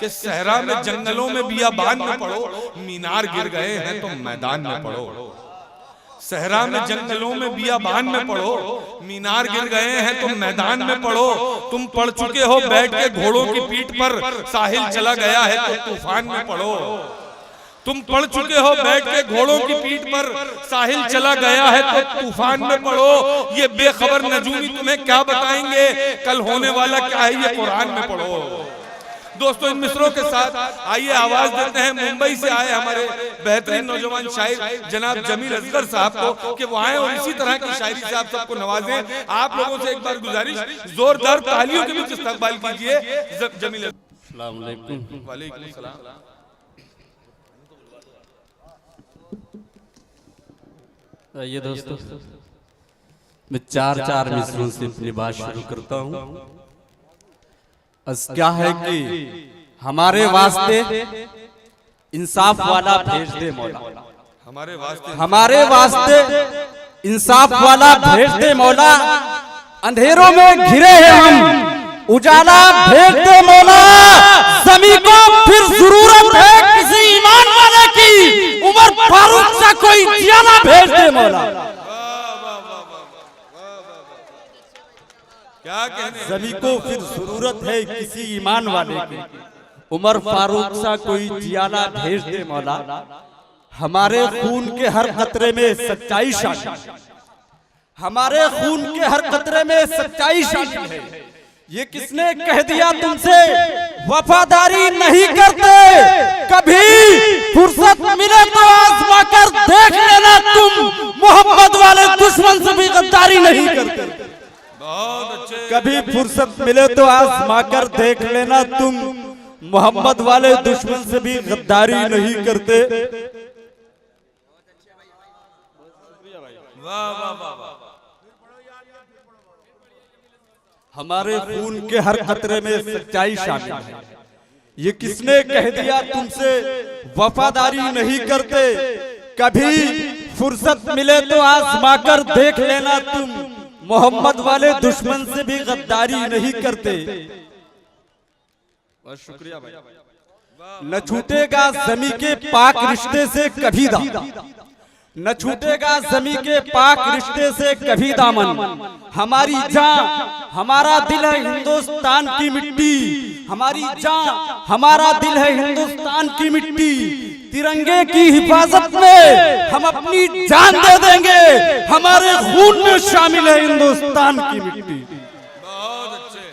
कि सहरा में जंगलों में बियाबान में पढ़ो, मीनार गिर गए हैं तो मैदान में पढ़ो। सहरा में जंगलों में बियाबान में पढ़ो, मीनार गिर गए हैं तो मैदान में पढ़ो। तुम पढ़ चुके हो बैठ के घोड़ों की पीठ पर, साहिल चला गया है तो तूफान में पढ़ो। तुम पढ़ चुके हो बैठ के घोड़ों की पीठ पर, साहिल चला गया है तो तूफान में पढ़ो। ये बेखबर नजूमी तुम्हें क्या बताएंगे, कल होने वाला क्या है ये कुरान में पढ़ो। दोस्तों, इन मिसरों के साथ आइए आवाज देते हैं मुंबई से आए हमारे बेहतरीन नौजवान शायर जनाब जमील असगर साहब को कि वो आए और इसी तरह की शायरी से आप सबको नवाजें। आप लोगों से एक बार गुजारिश, जोरदार तालियों के बीच इस्तकबाल कीजिए जमील। अस्सलाम वालेकुम। वालेकुम सलाम। आइए दोस्तों, मैं चार मिसरों से अपनी बात शुरू करता हूँ। क्या है कि हमारे वास्ते इंसाफ वाला भेज दे मौला, हमारे वास्ते इंसाफ वाला भेज दे मौला। अंधेरों में घिरे हैं हम, उजाला भेज दे मौला। ज़मीं को फिर जरूरत है किसी ईमान वाले की, उमर फारूक सा कोई जियाना भेज दे मौला। क्या कहने, ज़मीं को फिर जरूरत है किसी ईमान वाले की, उमर फारूक सा कोई जियाना भेज दे मौला। हमारे खून के हर कतरे में सच्चाई शामिल, हमारे खून के हर कतरे में सच्चाई शामिल है। ये किसने कह दिया तुमसे वफादारी नहीं करते, कभी फुर्सत मिले तो आजमा कर देख लेना तुम, मोहब्बत वाले दुश्मन से भी गद्दारी नहीं करते। कभी फुर्सत मिले तो आजमा कर देख लेना तुम, मोहब्बत वाले दुश्मन से भी गद्दारी नहीं करते। हमारे खून के हर कतरे में सच्चाई शामिल है। ये किसने कह दिया तुमसे वफादारी नहीं करते, कभी फुर्सत मिले तो आजमा कर देख लेना तुम, मोहम्मद वाले दुश्मन से भी गद्दारी नहीं करते। बहुत शुक्रिया भाई। न छूटेगा ज़मीं के पाक रिश्ते से कभी दामन, न छूटेगा ज़मीं के पाक रिश्ते से कभी दामन। हमारी जान हमारा दिल है हिंदुस्तान की मिट्टी, हमारी जान हमारा दिल है हिंदुस्तान की मिट्टी। तिरंगे की हिफाजत में हम अपनी जान दे देंगे, हमारे खून में शामिल है हिंदुस्तान की मिट्टी।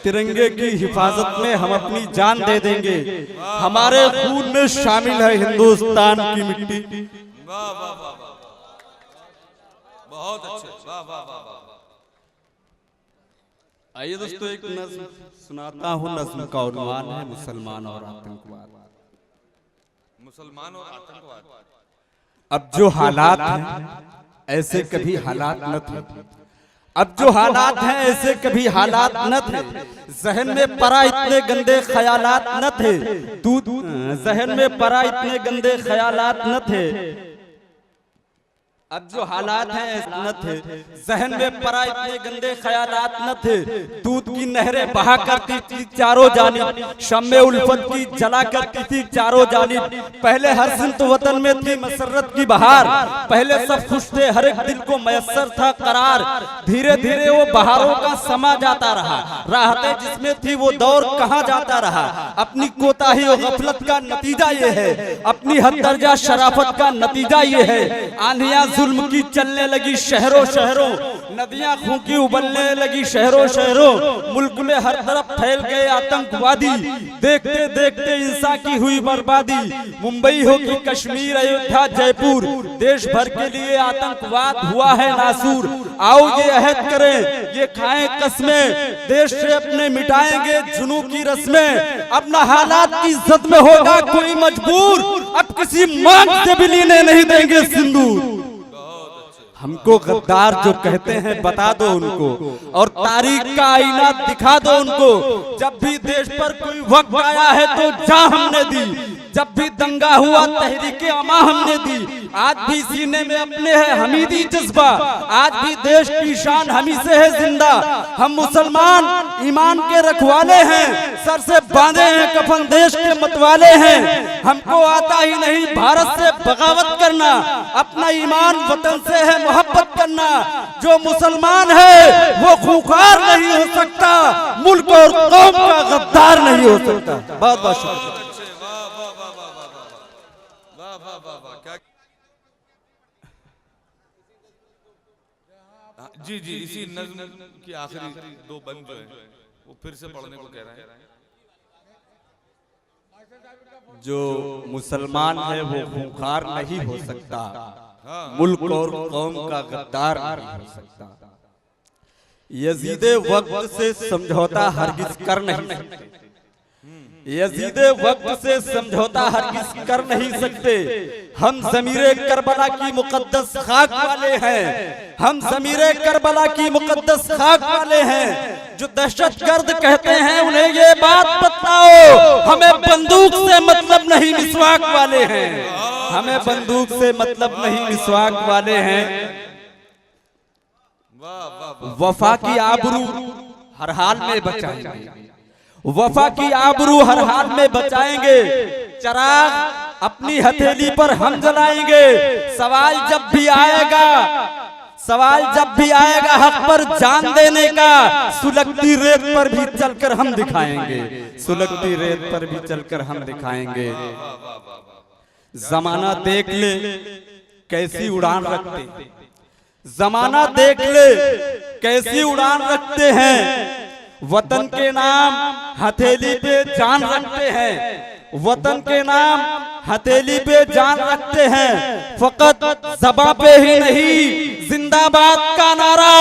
तिरंगे की हिफाजत में हम अपनी जान दे देंगे, हमारे खून में शामिल है हिंदुस्तान की मिट्टी। वाह वाह वाह, बहुत अच्छे, वाह वाह वाह। आइए दोस्तों, एक नज़्म सुनाता हूँ। नज़्म का उन्वान है मुसलमान और आतंकवाद। मुसलमान और आतंकवाद। अब जो हालात हैं ऐसे कभी हालात न थे, अब जो हालात हैं ऐसे कभी हालात न थे। जहन में परा इतने गंदे ख्यालात न थे, तू जहन में परा इतने गंदे ख्यालात न थे। अब जो हालात हैं न थे, जहन में परा इतने गंदे ख्यालात न थे। दूध की नहरें बहा करती थी चारों जानिब, शम्मे उल्फत की जला करती थी चारों जानिब। पहले हर सिमत वतन में थी मसरत की बहार, पहले सब खुश थे हर एक दिल को मयसर था करार। धीरे धीरे वो बहारों का समा जाता रहा, राहतें जिसमें थी वो दौर कहाँ जाता रहा। अपनी कोताही और गफलत का नतीजा ये है, अपनी हद दर्जा शराफत का नतीजा ये है। आंधियां जुल्म की चलने लगी शहरों शहरों, नदियां खूंकी उबलने लगी शहरों शहरों। मुल्क में हर तरफ फैल गए आतंकवादी, देखते देखते इंसान की हुई बर्बादी। मुंबई हो कि कश्मीर, अयोध्या, जयपुर, देश भर के लिए आतंकवाद हुआ है नासूर। आओ ये अहद करें, ये खाएं कसमें, देश से अपने मिटाएंगे जुनू की रस्में। अब न हालात की इज्जत में होगा कोई मजबूर, अब किसी मांग से भी लेने नहीं देंगे सिंदूर। हमको गद्दार जो कहते हैं बता दो उनको, और तारीख का आईना दिखा दो उनको। जब भी देश पर कोई वक्त आया है तो जा हमने दी, जब भी दंगा हुआ तहरीके अमा हमने दी। आज भी सीने में अपने है हमीदी जज्बा, आज भी देश की शान हमी से है जिंदा। हम मुसलमान ईमान के रखवाले हैं, सर से बांधे हैं कफन देश के मतवाले हैं। हमको आता ही नहीं भारत से बगावत करना, अपना ईमान वतन से है मोहब्बत करना। जो मुसलमान है वो खूंखार नहीं हो सकता, मुल्क और कौम का गद्दार नहीं हो सकता। बहुत बहुत शुक्रिया। जी जी, इसी नज़्म की आखिरी दो बंद जो है वो फिर से पढ़ने को कह रहे हैं। जो मुसलमान है वो खूंखार नहीं हो सकता, मुल्क और कौम का गद्दार नहीं हो सकता। यजीदे वक्त से समझौता हरगिज कर नहीं सकते, यजीदे वक्त से समझौता हरगिज कर नहीं सकते। हम ज़मीरे करबला की मुकद्दस खाक वाले हैं, हम ज़मीरे करबला की मुकद्दस खाक वाले हैं। जो दहशतगर्द कहते हैं उन्हें ये बात बताओ, हमें बंदूक से मतलब नहीं मिसवाक वाले हैं, हमें बंदूक से मतलब नहीं मिसवाक वाले हैं। वफा की आबरू हर हाल में बचाएंगे, वफा की आबरू हर हाल में बचाएंगे। चिराग अपनी हथेली पर हम जलाएंगे। सवाल जब भी आएगा, सवाल जब भी आएगा हक पर जान देने का, सुलगती रेत पर भी चलकर हम दिखाएंगे, सुलगती रेत पर भी चलकर हम दिखाएंगे। जमाना देख ले कैसी उड़ान रखते, जमाना देख ले कैसी उड़ान रखते हैं। वतन के नाम हथेली पे जान रखते हैं, वतन के नाम हथेली पे जान रखते हैं। फकत ज़बां पे ही नहीं जिंदाबाद का नारा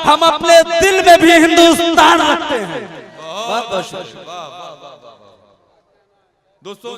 हम अपने दिल में भी हिंदुस्तान रखते हैं। बहुत बहुत शुक्रिया दोस्तों।